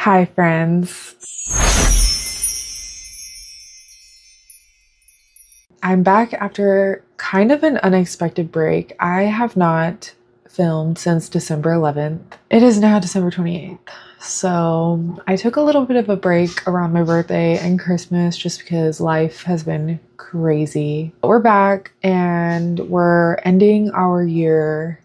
Hi friends. I'm back after kind of an unexpected break. I have not filmed since December 11th. It is now December 28th. So I took a little bit of a break around my birthday and Christmas just because life has been crazy. We're back and we're ending our year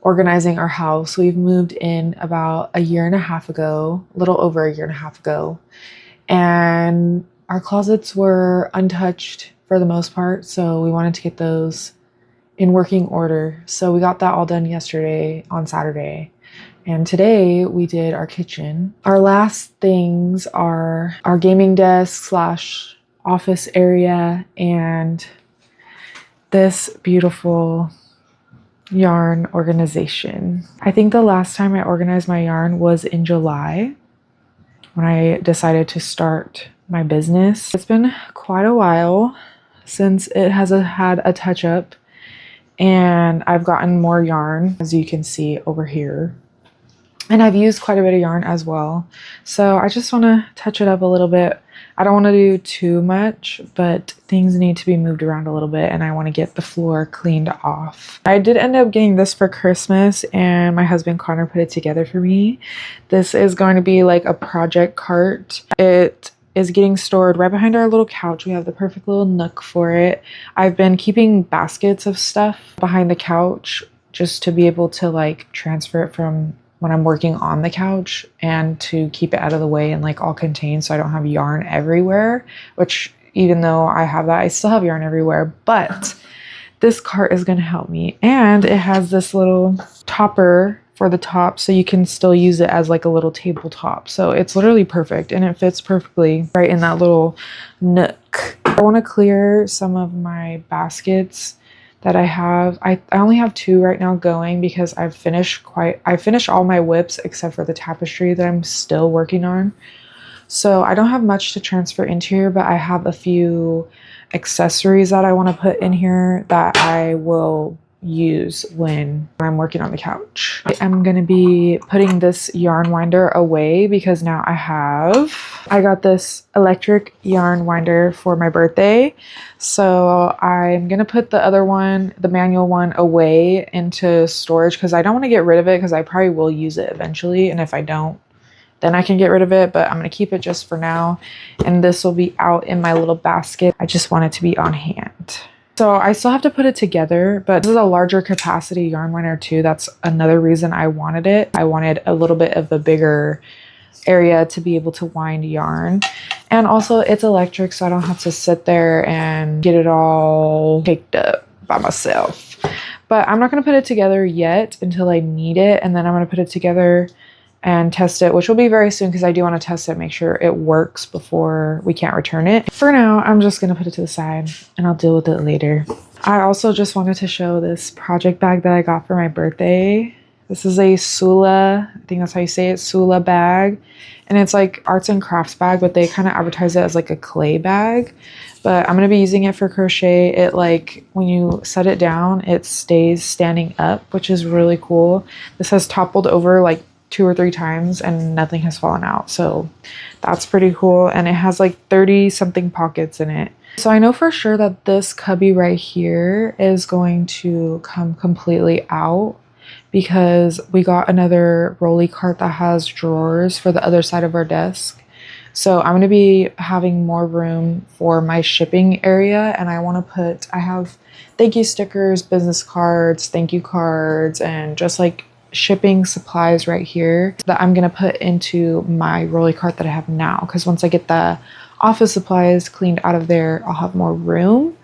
organizing our house. We've moved in about a year and a half ago, a little over a year and a half ago. And our closets were untouched for the most part, so we wanted to get those in working order. So we got that all done yesterday on Saturday. And today we did our kitchen. Our last things are our gaming desk slash office area and this beautiful yarn organization. I think the last time I organized my yarn was in July when I decided to start my business. It's been quite a while since it has had a touch up and I've gotten more yarn, as you can see over here. And I've used quite a bit of yarn as well. So I just want to touch it up a little bit. I don't want to do too much, but things need to be moved around a little bit and I want to get the floor cleaned off. I did end up getting this for Christmas and my husband Connor put it together for me. This is going to be like a project cart. It is getting stored right behind our little couch. We have the perfect little nook for it. I've been keeping baskets of stuff behind the couch just to be able to like transfer it from when I'm working on the couch and to keep it out of the way and like all contained so I don't have yarn everywhere, which even though I have that, I still have yarn everywhere, but this cart is going to help me. And it has this little topper for the top so you can still use it as like a little tabletop. So it's literally perfect and it fits perfectly right in that little nook. I want to clear some of my baskets that I have. I only have 2 right now going because I finished all my whips except for the tapestry that I'm still working on. So I don't have much to transfer into here, but I have a few accessories that I want to put in here that I will use when I'm working on the couch. I'm going to be putting this yarn winder away because now I got this electric yarn winder for my birthday. So I'm going to put the other one, the manual one, away into storage because I don't want to get rid of it because I probably will use it eventually. And if I don't, then I can get rid of it, but I'm going to keep it just for now. And this will be out in my little basket. I just want it to be on hand. So I still have to put it together, but this is a larger capacity yarn winder too. That's another reason I wanted it. I wanted a little bit of a bigger area to be able to wind yarn. And also it's electric, so I don't have to sit there and get it all caked up by myself. But I'm not going to put it together yet until I need it. And then I'm going to put it together and test it, which will be very soon because I do want to test it, make sure it works before we can't return it. For now, I'm just going to put it to the side and I'll deal with it later. I also just wanted to show this project bag that I got for my birthday. This is a Sula, I think that's how you say it, Sula bag. And it's like arts and crafts bag, but they kind of advertise it as like a clay bag. But I'm going to be using it for crochet. It like, when you set it down, it stays standing up, which is really cool. This has toppled over like 2 or 3 times and nothing has fallen out, so that's pretty cool. And it has like 30 something pockets in it. So I know for sure that this cubby right here is going to come completely out because we got another rolly cart that has drawers for the other side of our desk. So I'm going to be having more room for my shipping area, and I have thank you stickers, business cards, thank you cards, and just like shipping supplies right here that I'm gonna put into my rolly cart that I have now, because once I get the office supplies cleaned out of there, I'll have more room.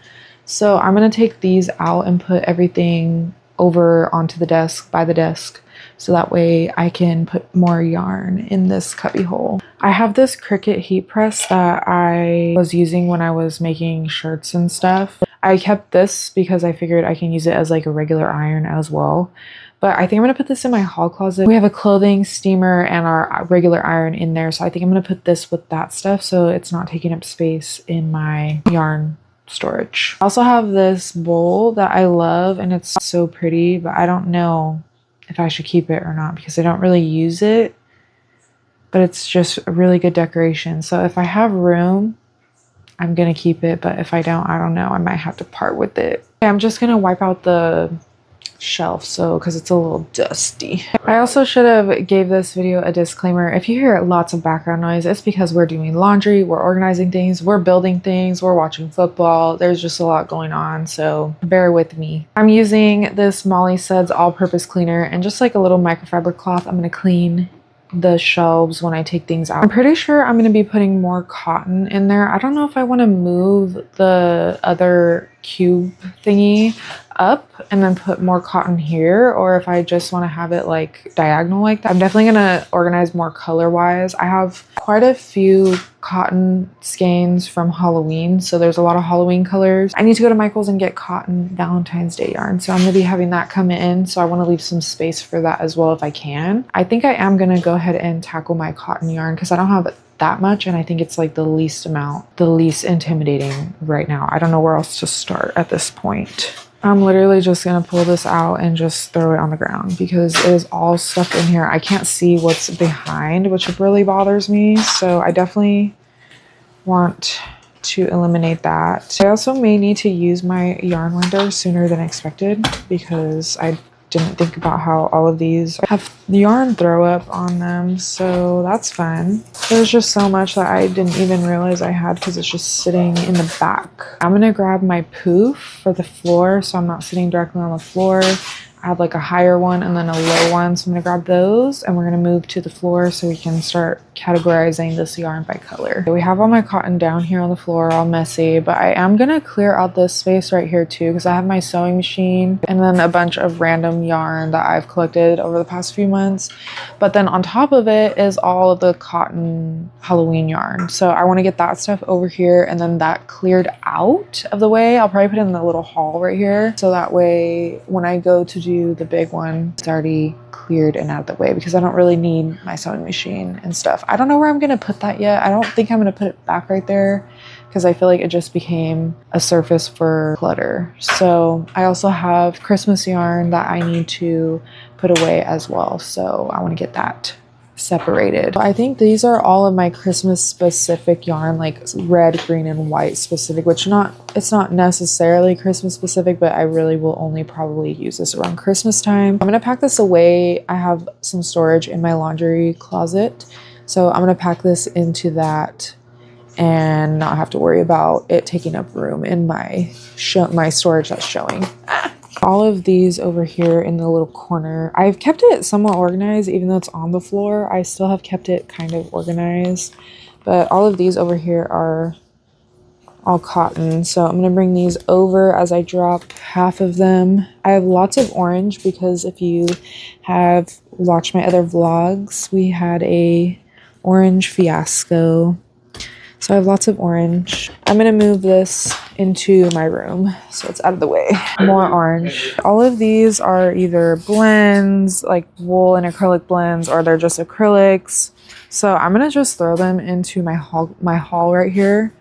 So I'm gonna take these out and put everything over onto the desk, by the desk, so that way I can put more yarn in this cubby hole. I have this Cricut heat press that I was using when I was making shirts and stuff. I kept this because I figured I can use it as like a regular iron as well. But I think I'm going to put this in my hall closet. We have a clothing steamer and our regular iron in there. So I think I'm going to put this with that stuff so it's not taking up space in my yarn storage. I also have this bowl that I love and it's so pretty, but I don't know if I should keep it or not because I don't really use it. but it's just a really good decoration. So if I have room, I'm gonna keep it, but if I don't know, I might have to part with it. Okay, I'm just gonna wipe out the shelf because it's a little dusty. I also should have gave this video a disclaimer. If you hear lots of background noise, it's because we're doing laundry, we're organizing things, we're building things, we're watching football. There's just a lot going on, so bear with me. I'm using this Molly Suds all-purpose cleaner and just like a little microfiber cloth, I'm gonna clean the shelves when I take things out. I'm pretty sure I'm going to be putting more cotton in there. I don't know if I want to move the other cube thingy up and then put more cotton here, or if I just want to have it like diagonal like that. I'm definitely going to organize more color wise. I have quite a few cotton skeins from Halloween, so there's a lot of Halloween colors. I need to go to Michael's and get cotton Valentine's Day yarn, so I'm going to be having that come in, so I want to leave some space for that as well if I can. I think I am going to go ahead and tackle my cotton yarn because I don't have that much, and I think it's like the least amount, the least intimidating right now. I don't know where else to start at this point. I'm literally just gonna pull this out and just throw it on the ground because it is all stuffed in here. I can't see what's behind, which really bothers me, so I definitely want to eliminate that. I also may need to use my yarn winder sooner than expected because I didn't think about how all of these have yarn throw up on them, so that's fun. There's just so much that I didn't even realize I had because it's just sitting in the back. I'm gonna grab my poof for the floor so I'm not sitting directly on the floor. I have like a higher one and then a low one, so I'm gonna grab those and we're gonna move to the floor so we can start categorizing this yarn by color. We have all my cotton down here on the floor, all messy, but I am gonna clear out this space right here too because I have my sewing machine and then a bunch of random yarn that I've collected over the past few months. But then on top of it is all of the cotton Halloween yarn. So I want to get that stuff over here and then that cleared out of the way. I'll probably put it in the little haul right here, so that way when I go to do the big one, it's already cleared and out of the way because I don't really need my sewing machine and stuff. I don't know where I'm gonna put that yet. I don't think I'm gonna put it back right there because I feel like it just became a surface for clutter. So I also have Christmas yarn that I need to put away as well, so I want to get that separated. I think these are all of my Christmas specific yarn, like red, green, and white specific, which it's not necessarily Christmas specific, but I really will only probably use this around Christmas time. I'm gonna pack this away. I have some storage in my laundry closet, so I'm gonna pack this into that and not have to worry about it taking up room in my storage that's showing. All of these over here in the little corner, I've kept it somewhat organized. Even though it's on the floor, I still have kept it kind of organized. But all of these over here are all cotton, so I'm gonna bring these over as I drop half of them. I have lots of orange because if you have watched my other vlogs, we had a orange fiasco. So I have lots of orange. I'm gonna move this into my room so it's out of the way. More orange. All of these are either blends, like wool and acrylic blends, or they're just acrylics. So I'm gonna just throw them into my haul right here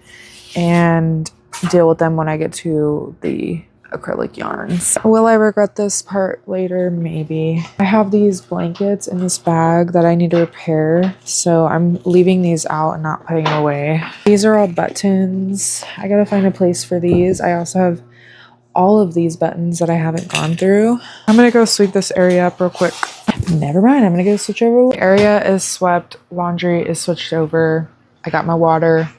and deal with them when I get to the acrylic yarns. Will I regret this part later? Maybe. I have these blankets in this bag that I need to repair, so I'm leaving these out and not putting them away. These are all buttons. I gotta find a place for these. I also have all of these buttons that I haven't gone through. I'm gonna go sweep this area up real quick. Never mind, I'm gonna go switch over. The area is swept, laundry is switched over. I got my water.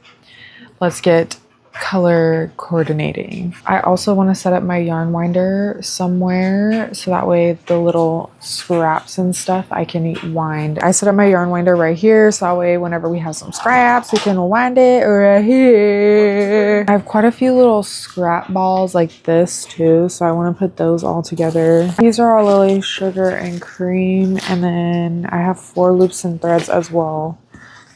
Let's get color coordinating. I also want to set up my yarn winder somewhere so that way the little scraps and stuff I can wind. I set up my yarn winder right here so that way whenever we have some scraps we can wind it right here. I have quite a few little scrap balls like this too, so I want to put those all together. These are all Lily Sugar and Cream, and then I have 4 loops and threads as well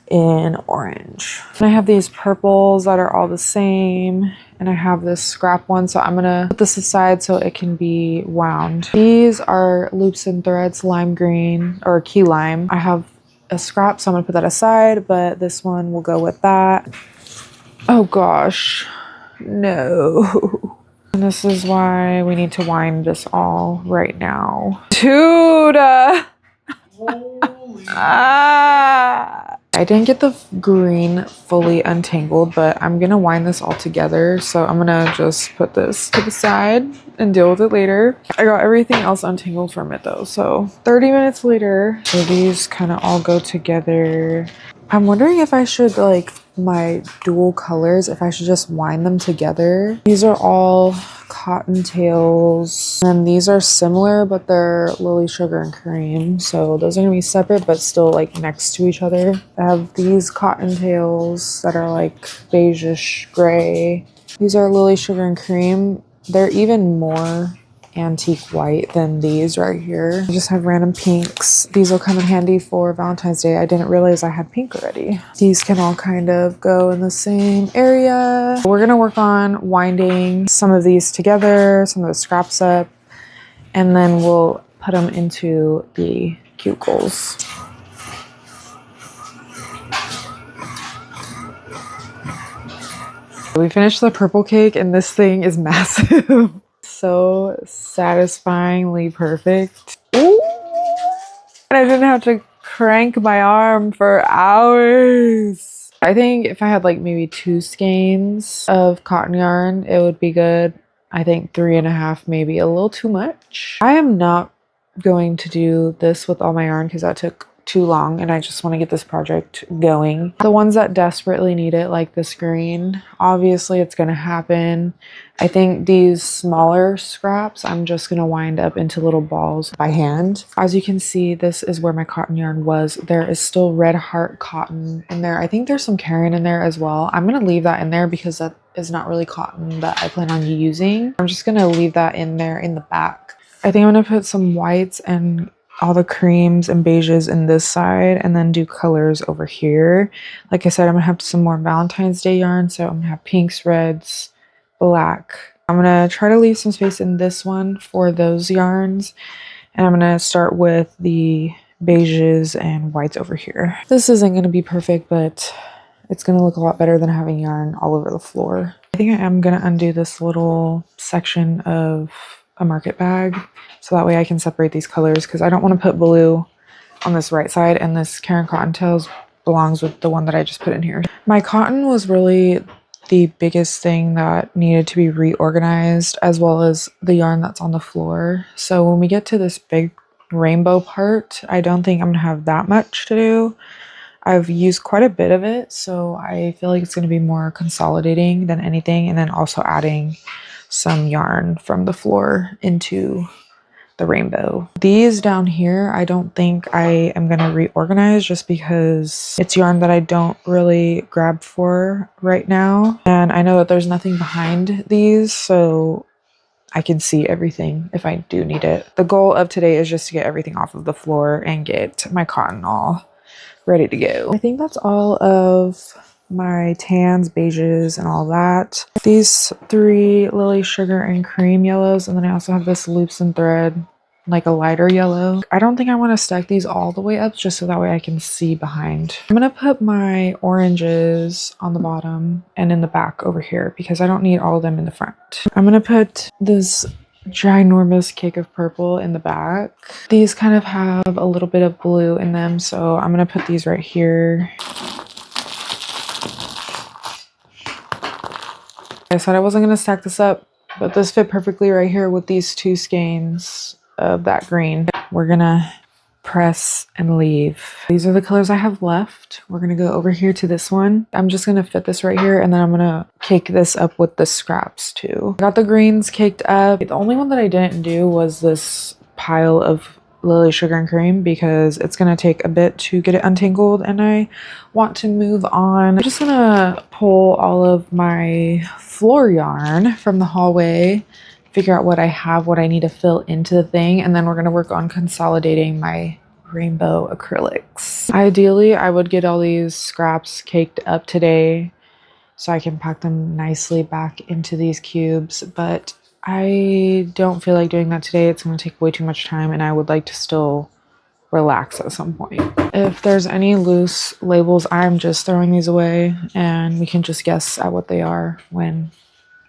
in orange. And I have these purples that are all the same, and I have this scrap one, so I'm gonna put this aside so it can be wound. These are loops and threads, lime green or key lime. I have a scrap, so I'm gonna put that aside, but this one will go with that. Oh gosh, no. And this is why we need to wind this all right now. Dude! I didn't get the green fully untangled, but I'm gonna wind this all together. So I'm gonna just put this to the side and deal with it later. I got everything else untangled from it though. So 30 minutes later, so these kind of all go together. I'm wondering if I should, like, my dual colors, if I should just wind them together. These are all cottontails, and these are similar, but they're lily sugar and cream. So those are gonna be separate, but still like next to each other. I have these cottontails that are like beigeish gray. These are lily sugar and cream. They're even more antique white than these right here. I just have random pinks. These will come in handy for Valentine's Day. I didn't realize I had pink already. These can all kind of go in the same area. We're gonna work on winding some of these together, some of the scraps up, and then we'll put them into the cuticles. We finished the purple cake and this thing is massive. So satisfyingly perfect. Ooh. And I didn't have to crank my arm for hours. I think if I had like maybe 2 skeins of cotton yarn, it would be good. I think 3.5, maybe a little too much. I am not going to do this with all my yarn because that took too long and I just want to get this project going. The ones that desperately need it, like this green, obviously it's going to happen. I think these smaller scraps I'm just going to wind up into little balls by hand. As you can see, this is where my cotton yarn was. There is still red heart cotton in there. I think there's some Caron in there as well. I'm going to leave that in there because that is not really cotton that I plan on using. I'm just going to leave that in there in the back. I think I'm going to put some whites and all the creams and beiges in this side and then do colors over here. Like I said, I'm gonna have some more Valentine's Day yarn, so I'm gonna have pinks, reds, black. I'm gonna try to leave some space in this one for those yarns, and I'm gonna start with the beiges and whites over here. This isn't gonna be perfect, but it's gonna look a lot better than having yarn all over the floor. I think I am gonna undo this little section of a market bag so that way I can separate these colors, because I don't want to put blue on this right side and this Caron Cottontails belongs with the one that I just put in here. My cotton was really the biggest thing that needed to be reorganized, as well as the yarn that's on the floor. So when we get to this big rainbow part, I don't think I'm gonna have that much to do. I've used quite a bit of it, so I feel like it's going to be more consolidating than anything, and then also adding some yarn from the floor into the rainbow. These down here, I don't think I am going to reorganize just because it's yarn that I don't really grab for right now. And I know that there's nothing behind these, so I can see everything if I do need it. The goal of today is just to get everything off of the floor and get my cotton all ready to go. I think that's all of my tans, beiges, and all that. These 3 lily sugar and cream yellows, and then I also have this loops and thread, like a lighter yellow. I don't think I want to stack these all the way up just so that way I can see behind. I'm gonna put my oranges on the bottom and in the back over here because I don't need all of them in the front. I'm gonna put this ginormous cake of purple in the back. These kind of have a little bit of blue in them, so I'm gonna put these right here. I said I wasn't gonna stack this up, but this fit perfectly right here with these 2 skeins of that green. We're gonna press and leave. These are the colors I have left. We're gonna go over here to this one. I'm just gonna fit this right here, and then I'm gonna cake this up with the scraps too. I got the greens caked up. The only one that I didn't do was this pile of lily sugar and cream because it's gonna take a bit to get it untangled and I want to move on. I'm just gonna pull all of my floor yarn from the hallway, figure out what I have, what I need to fill into the thing, and then we're gonna work on consolidating my rainbow acrylics. Ideally, I would get all these scraps caked up today so I can pack them nicely back into these cubes, but I don't feel like doing that today. It's going to take way too much time and I would like to still relax at some point. If there's any loose labels, I'm just throwing these away and we can just guess at what they are when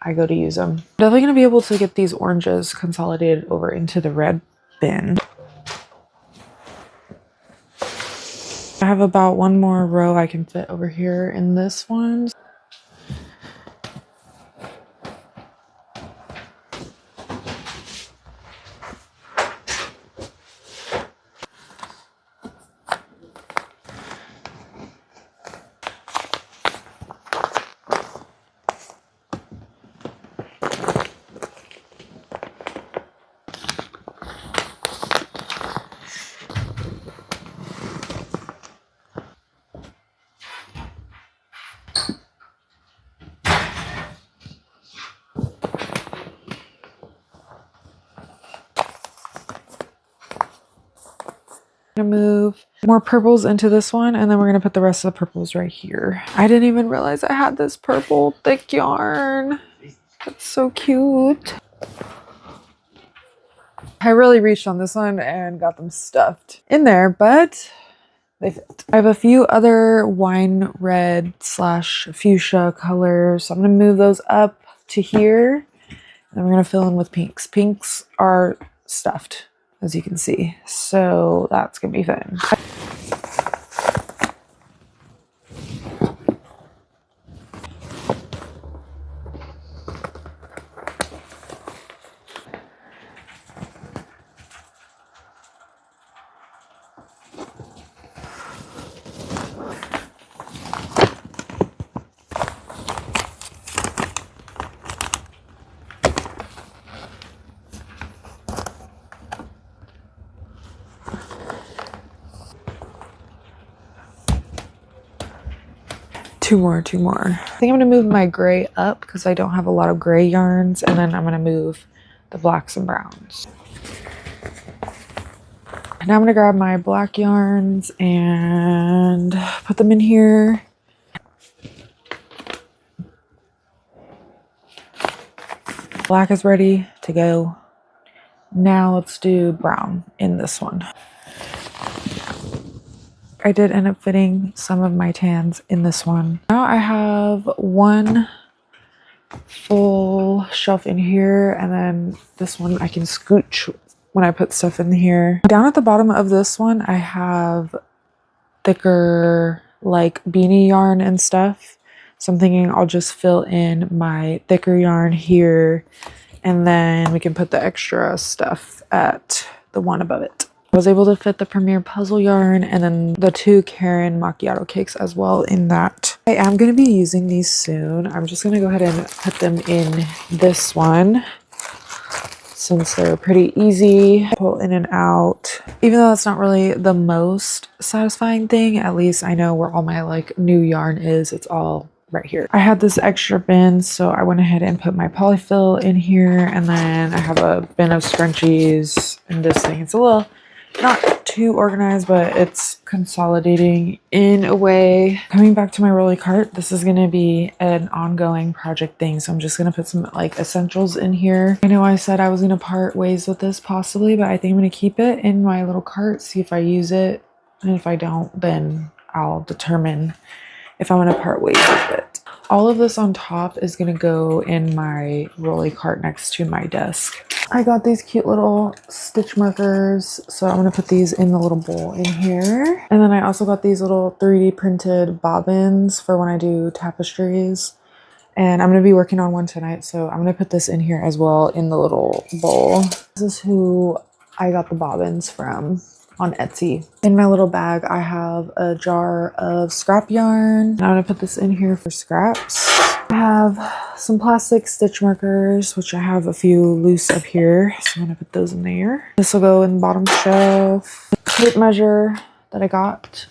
I go to use them. I'm definitely going to be able to get these oranges consolidated over into the red bin. I have about one more row I can fit over here in this one. Gonna move more purples into this one, and then we're gonna put the rest of the purples right here. I didn't even realize I had this purple thick yarn. That's so cute. I really reached on this one and got them stuffed in there, but they fit. I have a few other wine red slash fuchsia colors, so I'm gonna move those up to here, and we're gonna fill in with pinks. Pinks are stuffed, as you can see, so that's gonna be fun. Two more. I think I'm gonna move my gray up because I don't have a lot of gray yarns, and then I'm gonna move the blacks and browns. And now I'm gonna grab my black yarns and put them in here. Black is ready to go. Now let's do brown in this one. I did end up fitting some of my tans in this one. Now I have one full shelf in here, and then this one I can scooch when I put stuff in here. Down at the bottom of this one, I have thicker like beanie yarn and stuff. So I'm thinking I'll just fill in my thicker yarn here, and then we can put the extra stuff at the one above it. I was able to fit the Premier Puzzle yarn and then the two Karen Macchiato cakes as well in that. I am going to be using these soon. I'm just going to go ahead and put them in this one since they're pretty easy. Pull in and out. Even though that's not really the most satisfying thing, at least I know where all my like new yarn is. It's all right here. I had this extra bin, so I went ahead and put my polyfill in here, and then I have a bin of scrunchies in this thing. It's a little not too organized, but it's consolidating in a way. Coming back to my rolly cart, this is going to be an ongoing project thing, so I'm just going to put some like essentials in here. I know I said I was going to part ways with this possibly, but I think I'm going to keep it in my little cart, see if I use it, and if I don't, then I'll determine if I'm going to part ways with it. All of this on top is going to go in my rolly cart next to my desk. I got these cute little stitch markers, so I'm going to put these in the little bowl in here. And then I also got these little 3D printed bobbins for when I do tapestries. And I'm going to be working on one tonight, so I'm going to put this in here as well in the little bowl. This is who I got the bobbins from on Etsy. In my little bag, I have a jar of scrap yarn. I'm going to put this in here for scraps. I have some plastic stitch markers, which I have a few loose up here, so I'm gonna put those in there. This will go in the bottom shelf. Tape measure that I got,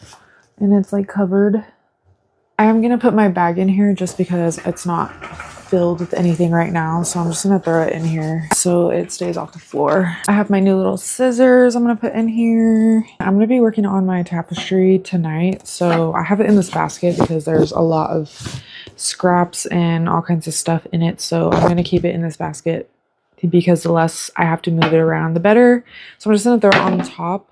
and it's like covered. I am gonna put my bag in here just because it's not filled with anything right now, so I'm just gonna throw it in here so it stays off the floor. I have my new little scissors I'm gonna put in here. I'm gonna be working on my tapestry tonight, so I have it in this basket because there's a lot of scraps and all kinds of stuff in it, so I'm gonna keep it in this basket because the less I have to move it around, the better. So I'm just gonna throw it on top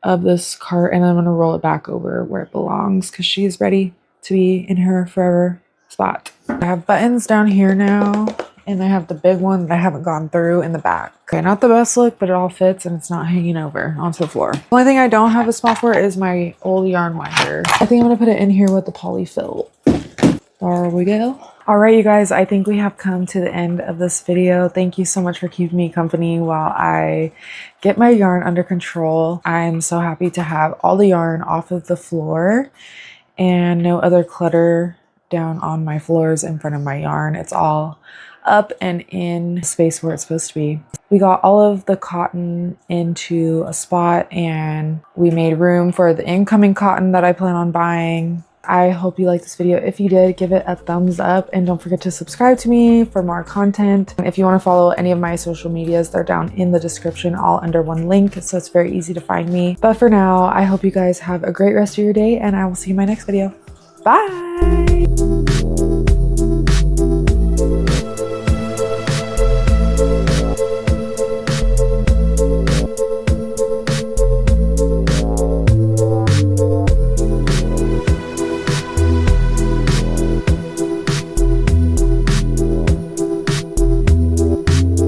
of this cart, and then I'm gonna roll it back over where it belongs because she's ready to be in her forever spot. I have buttons down here now, And I have the big one that I haven't gone through in the back. Okay, not the best look, but it all fits and it's not hanging over onto the floor. The only thing I don't have a spot for is my old yarn winder. I think I'm gonna put it in here with the polyfill. There we go. All right, you guys, I think we have come to the end of this video. Thank you so much for keeping me company while I get my yarn under control. I'm so happy to have all the yarn off of the floor and no other clutter down on my floors in front of my yarn. It's all up and in space where it's supposed to be. We got all of the cotton into a spot and we made room for the incoming cotton that I plan on buying. I hope you liked this video. If you did, give it a thumbs up and don't forget to subscribe to me for more content. If you want to follow any of my social medias, they're down in the description, all under one link, so it's very easy to find me. But for now, I hope you guys have a great rest of your day and I will see you in my next video. Bye!